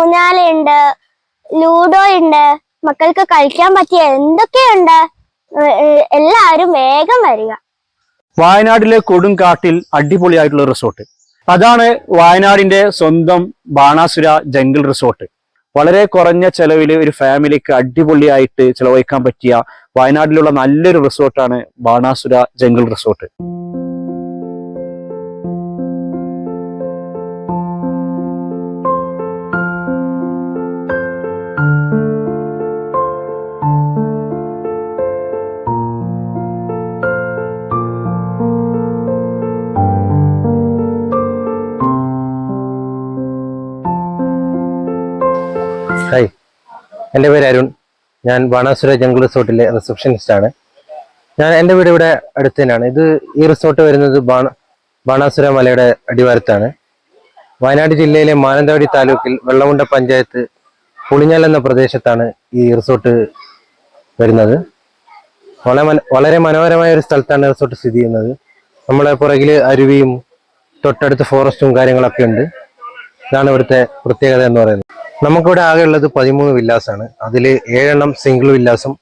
ഊഞ്ഞാലുണ്ട്, ludo ഉണ്ട്, മക്കൾക്ക് കളിക്കാൻ പറ്റിയ എന്തൊക്കെയുണ്ട്. എല്ലാവരും വേഗം വരിക. വയനാട്ടിലെ കൊടുങ്കാട്ടിൽ അടിപൊളിയായിട്ടുള്ള റിസോർട്ട്, അതാണ് വയനാടിന്റെ സ്വന്തം ബാണാസുര ജംഗിൾ റിസോർട്ട്. വളരെ കുറഞ്ഞ ചെലവിൽ ഒരു ഫാമിലിക്ക് അടിപൊളിയായിട്ട് ചെലവഴിക്കാൻ പറ്റിയ വയനാട്ടിലുള്ള നല്ലൊരു റിസോർട്ടാണ് ബാണാസുര ജംഗിൾ റിസോർട്ട്. ഹായ്, എൻ്റെ പേര് അരുൺ. ഞാൻ ബാണാസുര ജംഗിൾ റിസോർട്ടിലെ റിസപ്ഷനിസ്റ്റാണ്. എൻ്റെ വീട് ഇവിടെ അടുത്ത് തന്നെയാണ്. ഈ റിസോർട്ട് വരുന്നത് ബാണാസുര മലയുടെ അടിവാരത്താണ്. വയനാട് ജില്ലയിലെ മാനന്തവാടി താലൂക്കിൽ വെള്ളമുണ്ട പഞ്ചായത്ത് പുളിഞ്ഞാൽ എന്ന പ്രദേശത്താണ് ഈ റിസോർട്ട് വരുന്നത്. വളരെ മനോഹരമായ ഒരു സ്ഥലത്താണ് റിസോർട്ട് സ്ഥിതി ചെയ്യുന്നത്. നമ്മളെ പുറകിൽ അരുവിയും തൊട്ടടുത്ത് ഫോറസ്റ്റും കാര്യങ്ങളൊക്കെ ഉണ്ട്. ഇതാണ് ഇവിടുത്തെ പ്രത്യേകത എന്ന് പറയുന്നത്. നമുക്കിവിടെ ആകെ ഉള്ളത് 13 വില്ലാസാണ്. അതിൽ 7 സിംഗിൾ വില്ലാസും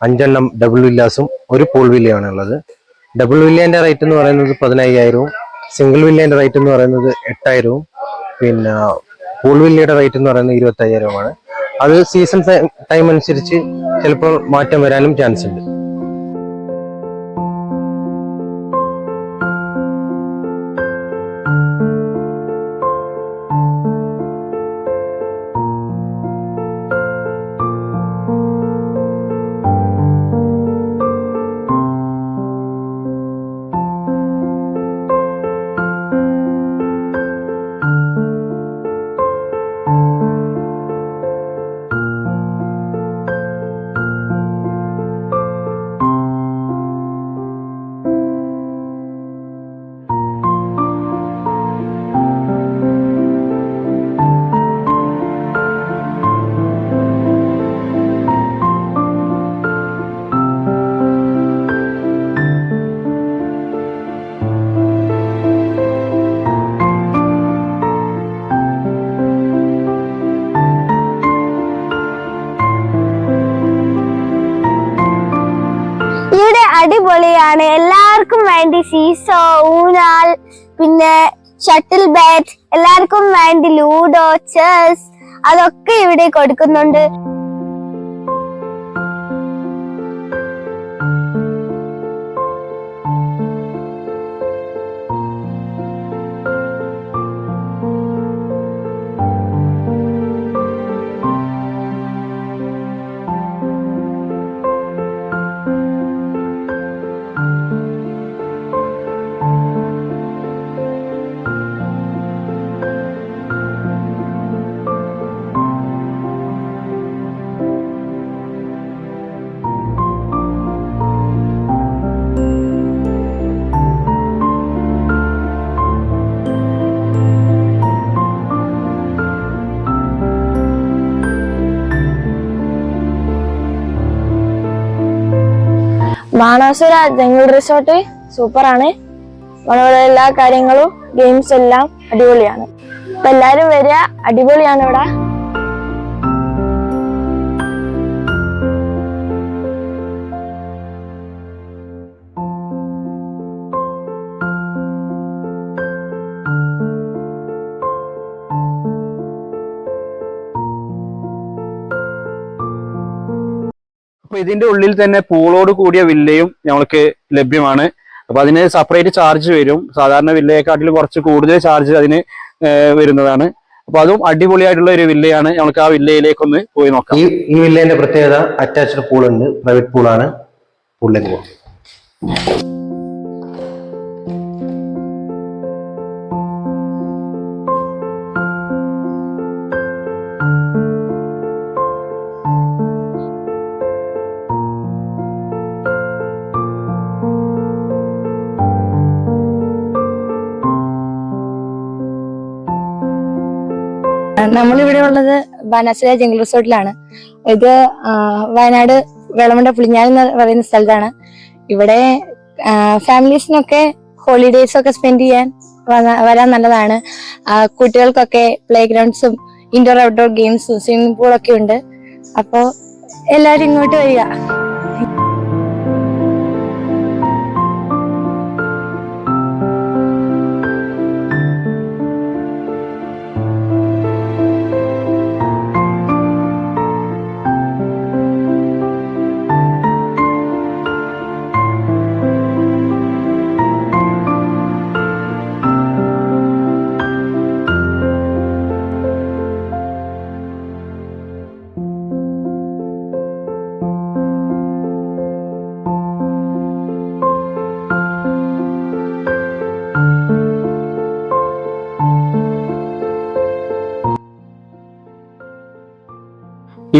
5 ഡബിൾ വില്ലാസും ഒരു പൂൾ വില്ലയാണ് ഉള്ളത്. ഡബിൾ വില്ലേന്റെ റേറ്റ് എന്ന് പറയുന്നത് 15,000, സിംഗിൾ വില്ലേന്റെ റേറ്റ് എന്ന് പറയുന്നത് 8,000, പിന്നെ പൂൾ വില്ലയുടെ റേറ്റ് എന്ന് പറയുന്നത് 25,000. അത് സീസൺ ടൈം അനുസരിച്ച് ചിലപ്പോൾ മാറ്റം വരാനും ചാൻസ് ഉണ്ട്. അടിപൊളിയാണ്. എല്ലാവർക്കും വേണ്ടി സീസോ, ഊഞ്ഞാൽ, പിന്നെ ഷട്ടിൽ ബാറ്റ്, എല്ലാവർക്കും വേണ്ടി ലൂഡോ, ചെസ്, അതൊക്കെ ഇവിടെ കൊടുക്കുന്നുണ്ട്. ബാണാസുര ജംഗിൾ റിസോർട്ട് സൂപ്പറാണ്. നമ്മുടെ എല്ലാ കാര്യങ്ങളും, ഗെയിംസ് എല്ലാം അടിപൊളിയാണ്. അപ്പൊ എല്ലാരും വരിക, അടിപൊളിയാണ് ഇവിടെ. അപ്പൊ ഇതിന്റെ ഉള്ളിൽ തന്നെ പൂളോട് കൂടിയ വില്ലയും ഞങ്ങൾക്ക് ലഭ്യമാണ്. അപ്പൊ അതിന് സെപ്പറേറ്റ് ചാർജ് വരും. സാധാരണ വില്ലയെക്കാട്ടിൽ കുറച്ച് കൂടുതൽ ചാർജ് അതിന് വരുന്നതാണ്. അപ്പൊ അതും അടിപൊളിയായിട്ടുള്ള ഒരു വില്ലയാണ്. ഞങ്ങൾക്ക് ആ വില്ലയിലേക്കൊന്ന് പോയി നോക്കാം. ഈ വില്ലേന്റെ പ്രത്യേകത അറ്റാച്ച്ഡ് പൂൾ ഉണ്ട്, പ്രൈവറ്റ് പൂളാണ്. പൂളിലേക്ക് പോകും. നമ്മളിവിടെ ഉള്ളത് ബാണാസുര ജംഗിൾ റിസോർട്ടിലാണ്. ഇത് വയനാട് വെള്ളമുണ്ട പുളിഞ്ഞാൽ എന്ന് പറയുന്ന സ്ഥലത്താണ്. ഇവിടെ ഫാമിലീസിനൊക്കെ ഹോളിഡേയ്സ് ഒക്കെ സ്പെൻഡ് ചെയ്യാൻ വരാൻ നല്ലതാണ്. കുട്ടികൾക്കൊക്കെ പ്ലേ ഗ്രൗണ്ട്സും ഇൻഡോർ ഔട്ട്ഡോർ ഗെയിംസ്, സ്വിമ്മിംഗ് പൂളൊക്കെ ഉണ്ട്. അപ്പോൾ എല്ലാവരും ഇങ്ങോട്ട് വരിക.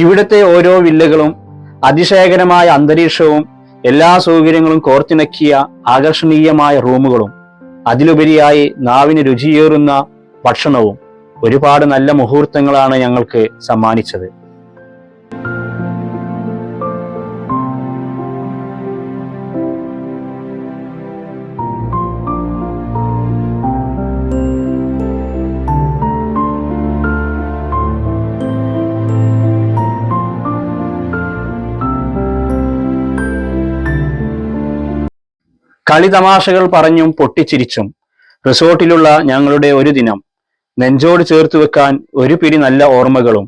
ഇവിടുത്തെ ഓരോ വില്ലകളും അതിശയകരമായ അന്തരീക്ഷവും എല്ലാ സൗകര്യങ്ങളും കോർത്തിണക്കിയ ആകർഷണീയമായ റൂമുകളും അതിലുപരിയായി നാവിന് രുചിയേറുന്ന ഭക്ഷണവും ഒരുപാട് നല്ല മുഹൂർത്തങ്ങളാണ് ഞങ്ങൾക്ക് സമ്മാനിച്ചത്. കളിതമാശകൾ പറഞ്ഞും പൊട്ടിച്ചിരിച്ചും റിസോർട്ടിലുള്ള ഞങ്ങളുടെ ഒരു ദിനം നെഞ്ചോട് ചേർത്ത് വെക്കാൻ ഒരു പിടി നല്ല ഓർമ്മകളും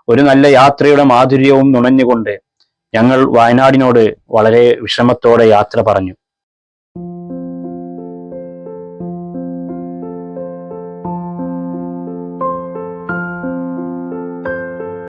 ഒരു നല്ല യാത്രയുടെ മാധുര്യവും നുണഞ്ഞുകൊണ്ട് ഞങ്ങൾ വയനാടിനോട് വളരെ വിഷമത്തോടെ യാത്ര പറഞ്ഞു.